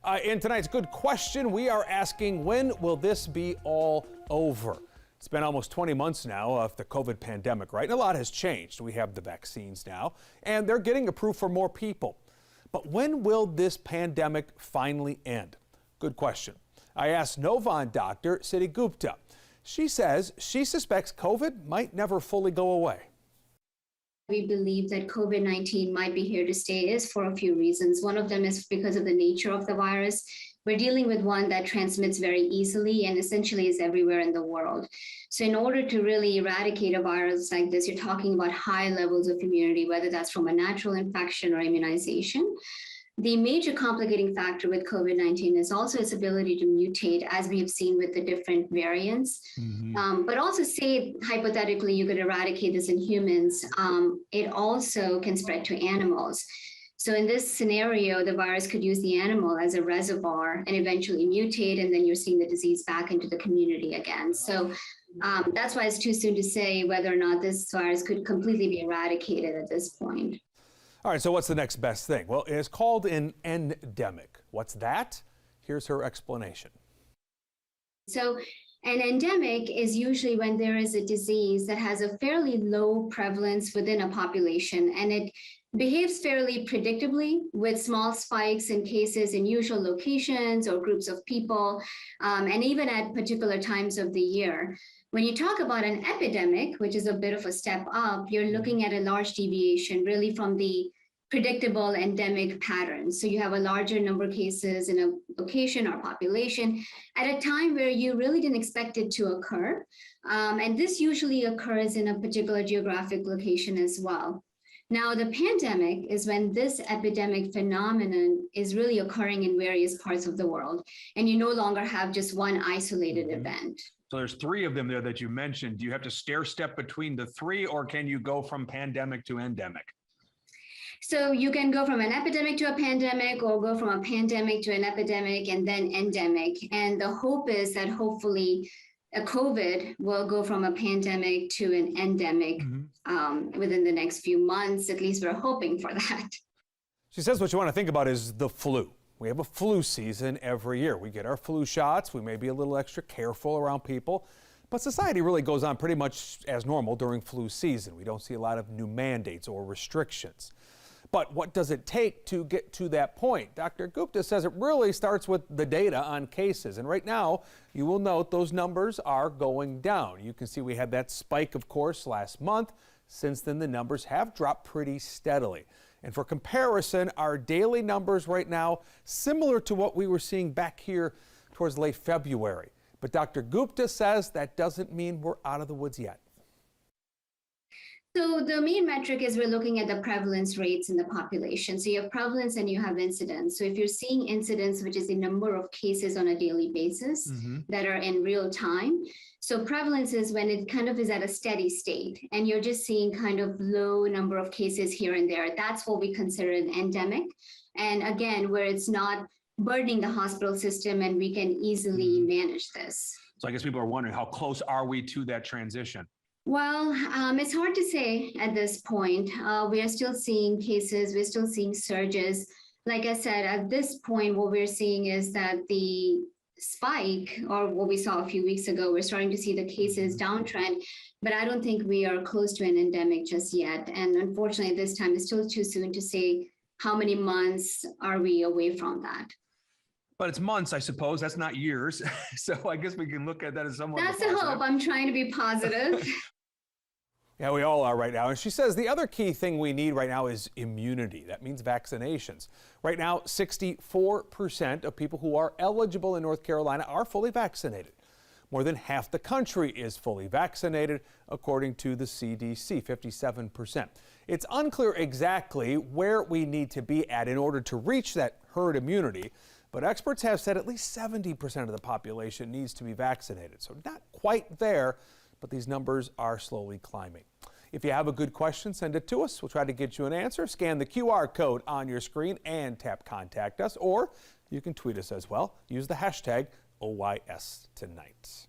In tonight's Good Question, we are asking, when will this be all over? It's been almost 20 months now of the COVID pandemic, right? And a lot has changed. We have the vaccines now, and they're getting approved for more people. But when will this pandemic finally end? Good question. I asked Novan doctor Siddhi Gupta. She says she suspects COVID might never fully go away. We believe that COVID-19 might be here to stay is for a few reasons. One of them is because of the nature of the virus. We're dealing with one that transmits very easily and essentially is everywhere in the world. So in order to really eradicate a virus like this, you're talking about high levels of immunity, whether that's from a natural infection or immunization. The major complicating factor with COVID-19 is also its ability to mutate, as we have seen with the different variants. But also say, hypothetically, you could eradicate this in humans, it also can spread to animals. So in this scenario, the virus could use the animal as a reservoir and eventually mutate, and then you're seeing the disease back into the community again. So that's why it's too soon to say whether or not this virus could completely be eradicated at this point. All right, so what's the next best thing? Well, it is called an endemic. What's that? Here's her explanation. So an endemic is usually when there is a disease that has a fairly low prevalence within a population, and it behaves fairly predictably with small spikes in cases in usual locations or groups of people, and even at particular times of the year. When you talk about an epidemic, which is a bit of a step up, you're looking at a large deviation really from the predictable endemic pattern. So you have a larger number of cases in a location or population at a time where you really didn't expect it to occur. And this usually occurs in a particular geographic location as well. Now, the pandemic is when this epidemic phenomenon is really occurring in various parts of the world, and you no longer have just one isolated event. So there's three of them there that you mentioned. Do you have to stair step between the three, or can you go from pandemic to endemic? So you can go from an epidemic to a pandemic, or go from a pandemic to an epidemic and then endemic. And the hope is that hopefully a COVID will go from a pandemic to an endemic within the next few months. At least we're hoping for that. She says what you want to think about is the flu. We have a flu season every year. We get our flu shots. We may be a little extra careful around people, but society really goes on pretty much as normal during flu season. We don't see a lot of new mandates or restrictions. But what does it take to get to that point? Dr. Gupta says it really starts with the data on cases. And right now, you will note those numbers are going down. You can see we had that spike, of course, last month. Since then, the numbers have dropped pretty steadily. And for comparison, our daily numbers right now, similar to what we were seeing back here towards late February. But Dr. Gupta says that doesn't mean we're out of the woods yet. So the main metric is we're looking at the prevalence rates in the population. So you have prevalence and you have incidence. So if you're seeing incidence, which is the number of cases on a daily basis that are in real time. So prevalence is when it kind of is at a steady state and you're just seeing kind of low number of cases here and there. That's what we consider an endemic. And again, where it's not burdening the hospital system and we can easily manage this. So I guess people are wondering, how close are we to that transition? Well, it's hard to say at this point. We are still seeing cases, we're still seeing surges. Like I said, at this point, what we're seeing is that the spike, or what we saw a few weeks ago, we're starting to see the cases downtrend, but I don't think we are close to an endemic just yet. And unfortunately, this time it's still too soon to say how many months are we away from that. But it's months, I suppose. That's not years. So I guess we can look at that as somewhat. That's the hope. I'm trying to be positive. Yeah, we all are right now. And she says the other key thing we need right now is immunity. That means vaccinations. Right now, 64% of people who are eligible in North Carolina are fully vaccinated. More than half the country is fully vaccinated, according to the CDC, 57%. It's unclear exactly where we need to be at in order to reach that herd immunity, but experts have said at least 70% of the population needs to be vaccinated. So not quite there, but these numbers are slowly climbing. If you have a good question, send it to us. We'll try to get you an answer. Scan the QR code on your screen and tap Contact Us, or you can tweet us as well. Use the hashtag OYSTonight.